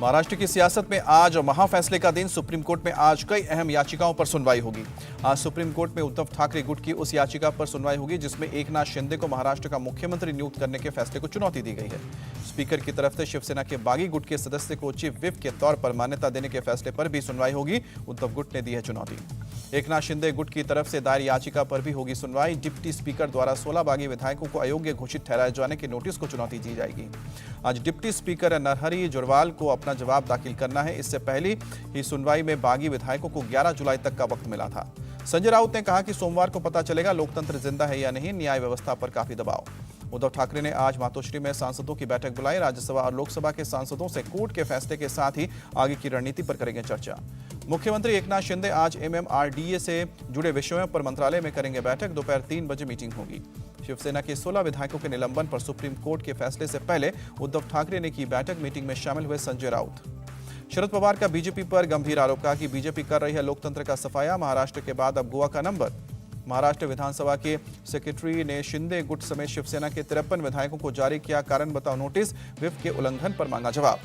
महाराष्ट्र की सियासत में आज महाफैसले का दिन। सुप्रीम कोर्ट में आज कई अहम याचिकाओं पर सुनवाई होगी। आज सुप्रीम कोर्ट में उद्धव ठाकरे गुट की उस याचिका पर सुनवाई होगी जिसमें एकनाथ शिंदे को महाराष्ट्र का मुख्यमंत्री नियुक्त करने के फैसले को चुनौती दी गई है। स्पीकर की तरफ से शिवसेना के बागी गुट के सदस्य को चीफ विप के तौर पर मान्यता देने के फैसले पर भी सुनवाई होगी। उद्धव गुट ने दी है चुनौती। एकनाथ शिंदे गुट की तरफ से दायर याचिका पर भी होगी सुनवाई। डिप्टी स्पीकर द्वारा 16 बागी विधायकों को अयोग्य घोषित ठहराए जाने के नोटिस को चुनौती दी जाएगी। आज डिप्टी स्पीकर नरहरि जुरवाल को अपना जवाब दाखिल करना है। इससे पहले ही सुनवाई में बागी विधायकों को 11 जुलाई तक का वक्त मिला था। संजय राउत ने कहा कि सोमवार को पता चलेगा लोकतंत्र जिंदा है या नहीं। न्याय व्यवस्था पर काफी दबाव। उद्धव ठाकरे ने आज मातोश्री में सांसदों की बैठक बुलाई। राज्यसभा और लोकसभा के सांसदों से कोर्ट के फैसले के साथ ही आगे की रणनीति पर करेंगे चर्चा। मुख्यमंत्री एकनाथ शिंदे आज MMRDA से जुड़े विषयों पर मंत्रालय में करेंगे बैठक। दोपहर 3 बजे मीटिंग होगी। शिवसेना के 16 विधायकों के निलंबन पर सुप्रीम कोर्ट के फैसले से पहले उद्धव ठाकरे ने की बैठक। मीटिंग में शामिल हुए संजय राउत। शरद पवार का बीजेपी पर गंभीर आरोप। कहा कि बीजेपी कर रही है लोकतंत्र का सफाया। महाराष्ट्र के बाद अब गोवा का नंबर। महाराष्ट्र विधानसभा के सेक्रेटरी ने शिंदे गुट समेत शिवसेना के 53 विधायकों को जारी किया कारण बताओ नोटिस। व्हिप के उल्लंघन पर मांगा जवाब।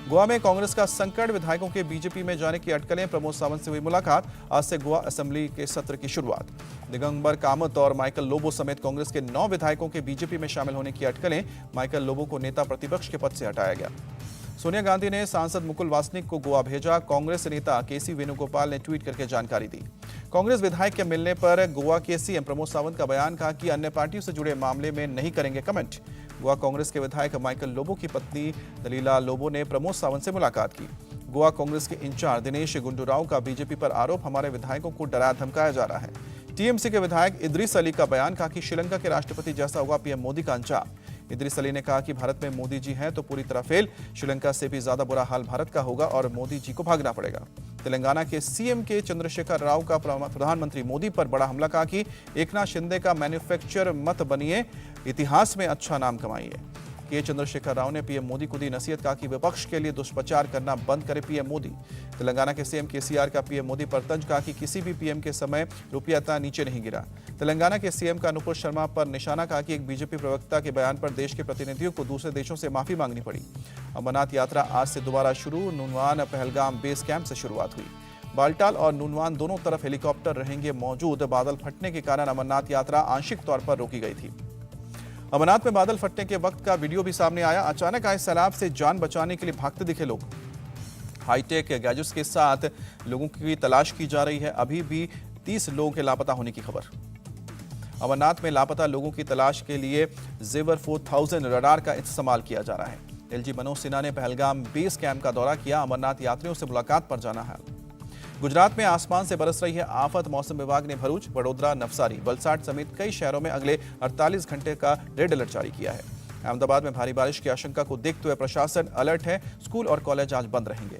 गोवा में कांग्रेस का संकट। विधायकों के बीजेपी में जाने की अटकलें। प्रमोद सावंत से हुई मुलाकात। आज से गोवा असेंबली के सत्र की शुरुआत। दिगंबर कामत और माइकल लोबो समेत कांग्रेस के 9 विधायकों के बीजेपी में शामिल होने की अटकलें। माइकल लोबो को नेता प्रतिपक्ष के पद से हटाया गया। सोनिया गांधी ने सांसद मुकुल वासनिक को गोवा भेजा। कांग्रेस नेता केसी वेणुगोपाल ने ट्वीट करके जानकारी दी। कांग्रेस विधायक के मिलने पर गोवा के सीएम प्रमोद सावंत का बयान। कहा कि अन्य पार्टियों से जुड़े मामले में नहीं करेंगे कमेंट। गोवा कांग्रेस के विधायक माइकल लोबो की पत्नी दलीला लोबो ने प्रमोद सावंत से मुलाकात की। गोवा कांग्रेस के इंचार्ज दिनेश गुंडू राव का बीजेपी पर आरोप। हमारे विधायकों को डराया धमकाया जा रहा है। टीएमसी के विधायक इदरीस अली का बयान। कहा कि श्रीलंका के राष्ट्रपति जैसा होगा पीएम मोदी का अंजाम। इदरीस अली ने कहा कि भारत में मोदी जी हैं तो पूरी तरह फेल। श्रीलंका से भी ज्यादा बुरा हाल भारत का होगा और मोदी जी को भागना पड़ेगा। तेलंगाना के सीएम के चंद्रशेखर राव का प्रधानमंत्री मोदी पर बड़ा हमला। कहा कि एकनाथ शिंदे का मैन्युफैक्चर मत बनिए, इतिहास में अच्छा नाम कमाइए। के चंद्रशेखर राव ने पीएम मोदी को दी नसीहत। कहा कि विपक्ष के लिए दुष्प्रचार करना बंद करे पीएम मोदी। तेलंगाना के सीएम केसीआर का पीएम मोदी पर तंज। कहा कि किसी भी पीएम के समय रुपया इतना नीचे नहीं गिरा। तेलंगाना के सीएम का अनुपुर शर्मा पर निशाना। कहा कि एक बीजेपी प्रवक्ता के बयान पर देश के प्रतिनिधियों को दूसरे देशों से माफी मांगनी पड़ी। अमरनाथ यात्रा आज से दोबारा शुरू। नूनवान पहलगाम बेस कैंप से शुरुआत हुई। बालटाल और नूनवान दोनों तरफ हेलीकॉप्टर रहेंगे मौजूद। बादल फटने के कारण अमरनाथ यात्रा आंशिक तौर पर रोकी गई थी। अमरनाथ में बादल फटने के वक्त का वीडियो भी सामने आया। अचानक आए सैलाब से जान बचाने के लिए भागते दिखे लोग। हाईटेक गैजेट्स के साथ लोगों की तलाश की जा रही है। अभी भी 30 लोगों के लापता होने की खबर। अमरनाथ में लापता लोगों की तलाश के लिए जेवर 4000 रडार का इस्तेमाल किया जा रहा है। एलजी मनोज सिन्हा ने पहलगाम बेस कैंप का दौरा किया। अमरनाथ यात्रियों से मुलाकात पर जाना है। गुजरात में आसमान से बरस रही है आफत। मौसम विभाग ने भरूच, वडोदरा, नवसारी, वलसाड समेत कई शहरों में अगले 48 घंटे का रेड अलर्ट जारी किया है। अहमदाबाद में भारी बारिश की आशंका को देखते हुए प्रशासन अलर्ट है। स्कूल और कॉलेज आज बंद रहेंगे।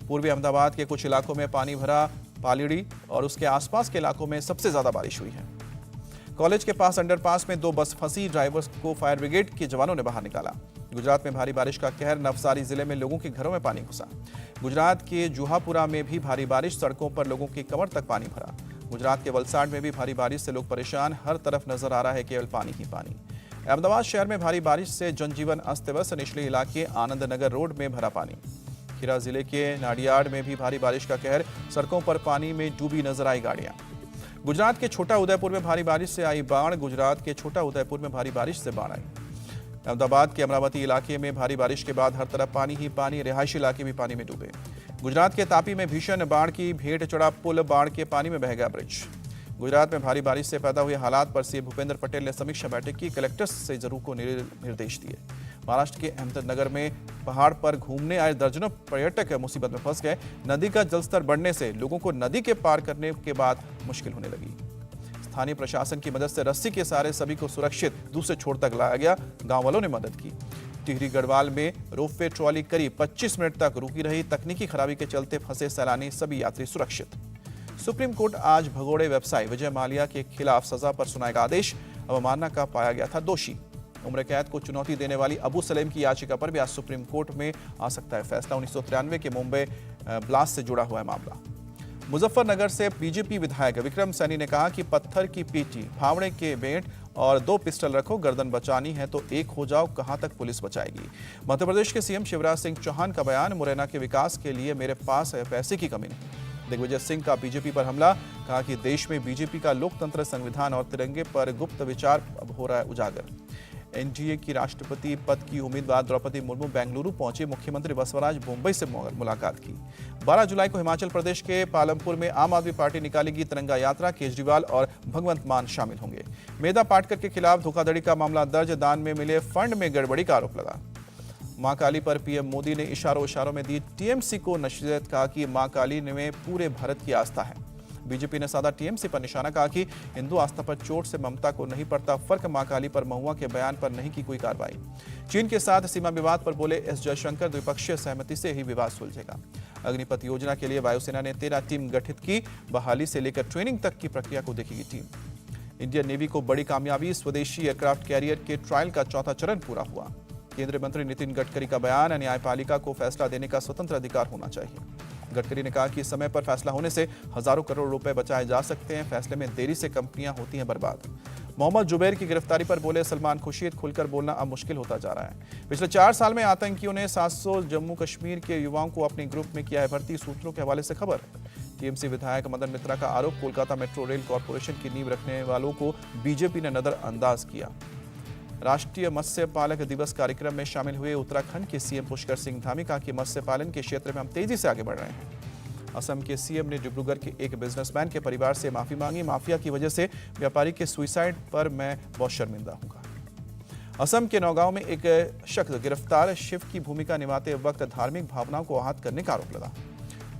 पूर्वी अहमदाबाद के कुछ इलाकों में पानी भरा। पालिड़ी और उसके आसपास के इलाकों में सबसे ज्यादा बारिश हुई है। कॉलेज के पास अंडरपास में 2 बस फंसी। ड्राइवर्स को फायर ब्रिगेड के जवानों ने बाहर निकाला। गुजरात में भारी बारिश का कहर। नवसारी जिले में लोगों के घरों में पानी घुसा। गुजरात के जुहापुरा में भी भारी बारिश। सड़कों पर लोगों की कमर तक पानी भरा। गुजरात के वलसाड में भी भारी बारिश से लोग परेशान। हर तरफ नजर आ रहा है केवल पानी ही पानी। अहमदाबाद शहर में भारी बारिश से जनजीवन अस्त व्यस्त। निचले इलाके आनंद नगर रोड में भरा पानी। खीरा जिले के नाडियाड में भी भारी बारिश का कहर। सड़कों पर पानी में डूबी नजर आई गाड़ियां। गुजरात के छोटा उदयपुर में भारी बारिश से आई बाढ़। गुजरात के छोटा उदयपुर में भारी बारिश से बाढ़ आई। अहमदाबाद के अमरावती इलाके में भारी बारिश के बाद हर तरफ पानी ही पानी। रिहायशी इलाके भी पानी में डूबे। गुजरात के तापी में भीषण बाढ़ की भेंट चढ़ा पुल। बाढ़ के पानी में बह गया ब्रिज। गुजरात में भारी बारिश से पैदा हुए हालात पर सीएम भूपेंद्र पटेल ने समीक्षा बैठक की। कलेक्टर्स से जरूर को निर्देश दिए। महाराष्ट्र के अहमदनगर में पहाड़ पर घूमने आए दर्जनों पर्यटक मुसीबत में फंस गए। नदी का जलस्तर बढ़ने से लोगों को नदी के पार करने के बाद मुश्किल होने लगी। स्थानीय प्रशासन की मदद से रस्सी के सहारे सभी को सुरक्षित दूसरे छोर तक लाया गया। गांव वालों ने मदद की। टिहरी गढ़वाल में रोपवे ट्रॉली करीब 25 मिनट तक रुकी रही। तकनीकी खराबी के चलते फंसे सैलानी, सभी यात्री सुरक्षित। सुप्रीम कोर्ट आज भगोड़े व्यवसायी विजय माल्या के खिलाफ सजा पर सुनाएगा आदेश। अवमानना का पाया गया था दोषी। उम्र कैद को चुनौती देने वाली अबू सलेम की याचिका पर भी आज सुप्रीम कोर्ट में आ सकता है फैसला। 1993 के मुंबई ब्लास्ट से जुड़ा हुआ है मामला। मुजफ्फरनगर से बीजेपी विधायक विक्रम सैनी ने कहा कि पत्थर की पीटी, फावड़े के बेंट और 2 पिस्टल रखो, गर्दन बचानी है तो एक हो जाओ, कहां तक पुलिस बचाएगी। मध्य प्रदेश के सीएम शिवराज सिंह चौहान का बयान, मुरैना के विकास के लिए मेरे पास पैसे की कमी नहीं। दिग्विजय सिंह का बीजेपी पर हमला, कहा कि देश में बीजेपी का लोकतंत्र, संविधान और तिरंगे पर गुप्त विचार अब हो रहा है उजागर। एनडीए की राष्ट्रपति पद की उम्मीदवार द्रौपदी मुर्मू बेंगलुरु पहुंचे, मुख्यमंत्री बसवराज मुंबई से मुलाकात की। 12 जुलाई को हिमाचल प्रदेश के पालमपुर में आम आदमी पार्टी निकालेगी तिरंगा यात्रा, केजरीवाल और भगवंत मान शामिल होंगे। मेधा पाटकर के खिलाफ धोखाधड़ी का मामला दर्ज, दान में मिले फंड में गड़बड़ी का आरोप लगा। मां काली पर पीएम मोदी ने इशारों में दी टीएमसी को नसीहत, कहा कि मां काली में पूरे भारत की आस्था है। बीजेपी ने साधा टीएमसी पर निशाना, कहा कि हिंदू आस्था पर चोट से ममता को नहीं पड़ता फर्क, मां काली पर महुआ के बयान पर नहीं की कोई कार्रवाई। चीन के साथ सीमा विवाद पर बोले एस जयशंकर, द्विपक्षीय सहमति से ही विवाद सुलझेगा। अग्निपथ योजना के लिए वायुसेना ने 13 टीम गठित की, बहाली से लेकर ट्रेनिंग तक की प्रक्रिया को देखेगी टीम। इंडियन नेवी को बड़ी कामयाबी, स्वदेशी एयरक्राफ्ट कैरियर के ट्रायल का चौथा चरण पूरा हुआ। केंद्रीय मंत्री नितिन गडकरी का बयान, न्यायपालिका को फैसला देने का स्वतंत्र अधिकार होना चाहिए। गडकरी ने कहा कि समय पर फैसला होने से हजारों करोड़ रुपए बचाए जा सकते हैं, फैसले में देरी से कंपनियां होती हैं बर्बाद। मोहम्मद जुबैर की गिरफ्तारी पर बोले सलमान खुर्शीद, खुलकर बोलना अब मुश्किल होता जा रहा है। पिछले 4 साल में आतंकियों ने 700 जम्मू कश्मीर के युवाओं को अपने ग्रुप में किया है भर्ती, सूत्रों के हवाले से खबर। टीएमसी विधायक मदन मित्रा का आरोप, कोलकाता मेट्रो रेल कॉरपोरेशन की नींव रखने वालों को बीजेपी ने नजरअंदाज किया। राष्ट्रीय मत्स्य पालक दिवस कार्यक्रम में शामिल हुए उत्तराखंड के सीएम पुष्कर सिंह धामी, कहा कि मत्स्य पालन के क्षेत्र में हम तेजी से आगे बढ़ रहे हैं। असम के सीएम ने डिब्रूगढ़ के एक बिजनेसमैन के परिवार से माफी मांगी, माफिया की वजह से व्यापारी के सुसाइड पर मैं बहुत शर्मिंदा हूँ। असम के नौगांव में एक शख्स गिरफ्तार, शिव की भूमिका निभाते वक्त धार्मिक भावनाओं को आहत करने का आरोप लगा।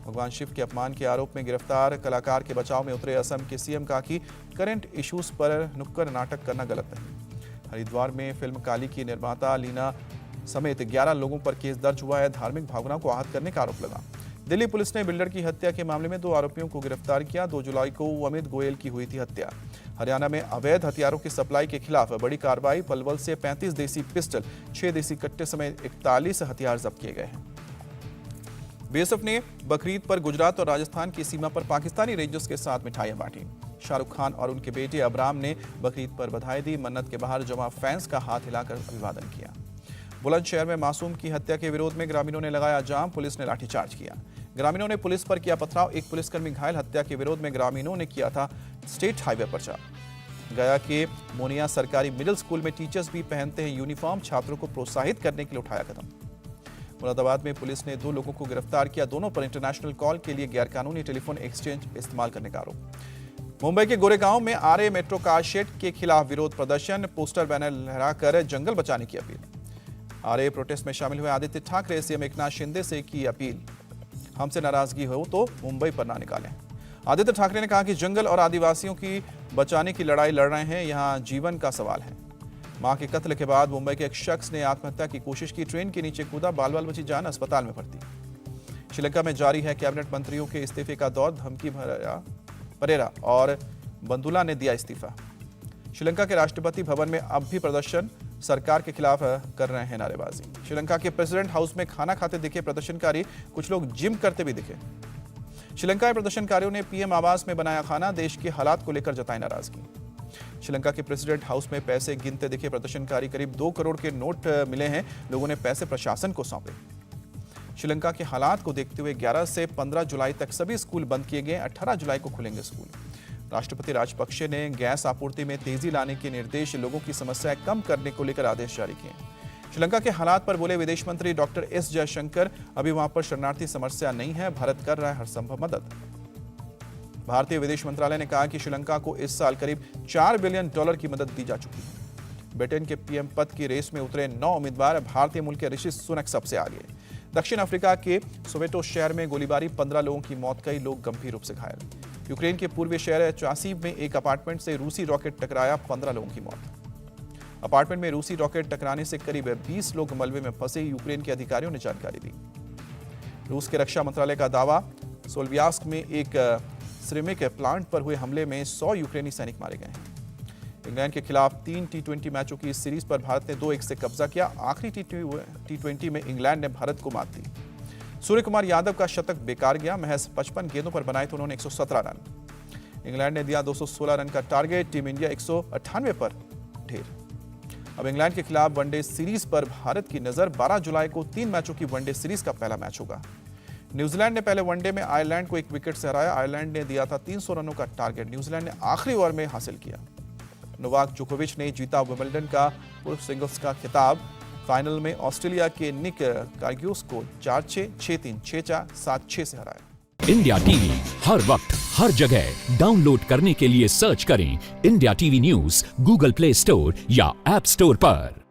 भगवान शिव के अपमान के आरोप में गिरफ्तार कलाकार के बचाव में उतरे असम के सीएम, कहा कि करंट इश्यूज पर नुक्कड़ नाटक करना गलत नहीं। हरिद्वार में फिल्म काली की निर्माता लीना समेत 11 लोगों पर केस दर्ज हुआ है, धार्मिक भावनाओं को आहत करने का आरोप लगा। दिल्ली पुलिस ने बिल्डर की हत्या के मामले में 2 आरोपियों को गिरफ्तार किया। 2 जुलाई को अमित गोयल की हुई थी हत्या। हरियाणा में अवैध हथियारों की सप्लाई के खिलाफ बड़ी कार्रवाई, पलवल से 35 देसी पिस्टल, 6 देसी कट्टे समेत 41 हथियार जब्त किए गए हैं। बीएसएफ ने बकरीद पर गुजरात और राजस्थान की सीमा पर पाकिस्तानी रेंजर्स के साथ मिठाइयां बांटी। शाहरुख खान और उनके बेटे अबराम ने बकरीद पर बधाई दी, मन्नत के बाहर जमा फैंस का हाथ हिलाकर अभिवादन किया। बुलंदशहर में मासूम की हत्या के विरोध में ग्रामीणों ने लगाया जाम, पुलिस ने लाठीचार्ज किया। ग्रामीणों ने पुलिस पर किया पथराव, एक पुलिसकर्मी घायल। हत्या के विरोध में ग्रामीणों ने किया था स्टेट हाईवे पर जाम। गया के मोनिया सरकारी मिडिल स्कूल में टीचर्स भी पहनते हैं यूनिफॉर्म, छात्रों को प्रोत्साहित करने के लिए उठाया कदम। मुरादाबाद में पुलिस ने 2 लोगों को गिरफ्तार किया, दोनों पर इंटरनेशनल कॉल के लिए गैरकानूनी टेलीफोन एक्सचेंज इस्तेमाल करने का आरोप। मुंबई के गोरेगांव में आरए मेट्रो कार शेड के खिलाफ विरोध प्रदर्शन, पोस्टर बैनर लहराकर जंगल बचाने की अपील। आरए प्रोटेस्ट में शामिल हुए आदित्य ठाकरे, सीएम एकनाथ शिंदे से की अपील, हमसे नाराजगी हो तो मुंबई पर ना निकालें। आदित्य ठाकरे ने कहा कि जंगल और आदिवासियों की बचाने की लड़ाई लड़ रहे हैं, यहां जीवन का सवाल है। मां के कत्ल के बाद मुंबई के एक शख्स ने आत्महत्या की कोशिश की, ट्रेन के नीचे कूदा, बाल बाल बची जान, अस्पताल में भर्ती। श्रीलंका में जारी है कैबिनेट मंत्रियों के इस्तीफे का दौर, धमकी परेरा और बंदुला ने दिया इस्तीफा। श्रीलंका के राष्ट्रपति भवन में अब भी प्रदर्शन, सरकार के खिलाफ कर रहे हैं नारेबाजी। श्रीलंका के प्रेसिडेंट हाउस में खाना खाते दिखे प्रदर्शनकारी, कुछ लोग जिम करते भी दिखे। श्रीलंका में प्रदर्शनकारियों ने पीएम आवास में बनाया खाना, देश के हालात को लेकर जताई नाराजगी। श्रीलंका के प्रेसिडेंट हाउस में पैसे गिनते दिखे प्रदर्शनकारी, करीब 2 करोड़ के नोट मिले हैं, लोगों ने पैसे प्रशासन को सौंपे। श्रीलंका के हालात को देखते हुए 11 से 15 जुलाई तक सभी स्कूल बंद किए गए, 18 जुलाई को खुलेंगे स्कूल। राष्ट्रपति राजपक्षे ने गैस आपूर्ति में तेजी लाने के निर्देश, लोगों की समस्याएं कम करने को लेकर आदेश जारी किए। श्रीलंका के हालात पर बोले विदेश मंत्री डॉक्टर एस जयशंकर, अभी वहां पर शरणार्थी समस्या नहीं है, भारत कर रहा है हर संभव मदद। भारतीय विदेश मंत्रालय ने कहा कि श्रीलंका को इस साल करीब $4 बिलियन की मदद दी जा चुकी है। ब्रिटेन के पीएम पद की रेस में उतरे 9 उम्मीदवार, भारतीय मूल के ऋषि सुनक सबसे आगे। दक्षिण अफ्रीका के सोवेटो शहर में गोलीबारी, 15 लोगों की मौत, कई लोग गंभीर रूप से घायल। यूक्रेन के पूर्वी शहर चासीव में एक अपार्टमेंट से रूसी रॉकेट टकराया, 15 लोगों की मौत। अपार्टमेंट में रूसी रॉकेट टकराने से करीब 20 लोग मलबे में फंसे, यूक्रेन के अधिकारियों ने जानकारी दी। रूस के रक्षा मंत्रालय का दावा, सोल्बियास्क में एक सिरेमिक प्लांट पर हुए हमले में 100 यूक्रेनी सैनिक मारे गए हैं। इंग्लैंड के खिलाफ 3 T20 मैचों की इस सीरीज पर भारत ने 2-1 से कब्जा किया। आखिरी T20 में इंग्लैंड ने भारत को मात दी। सूर्य कुमार यादव का शतक बेकार गया, महज 55 गेंदों पर बनाए थे उन्होंने 117 रन। इंग्लैंड ने दिया 216 रन का टारगेट, टीम इंडिया 198 पर ढेर। अब इंग्लैंड के खिलाफ वनडे सीरीज पर भारत की नजर। 12 जुलाई को 3 मैचों की वनडे सीरीज का पहला मैच होगा। न्यूजीलैंड ने पहले वनडे में आयरलैंड को 1 विकेट से हराया। आयरलैंड ने दिया था 300 रनों का टारगेट, न्यूजीलैंड ने आखिरी ओवर में हासिल किया। नोवाक जोकोविच ने जीता विंबलडन का पुरुष सिंगल्स का खिताब। फाइनल में ऑस्ट्रेलिया के निक कार्गियोस को 4-6, 6-3, 6-4, 7-6 से हराया। इंडिया टीवी हर वक्त हर जगह डाउनलोड करने के लिए सर्च करें India TV news Google play store या ऐप स्टोर पर।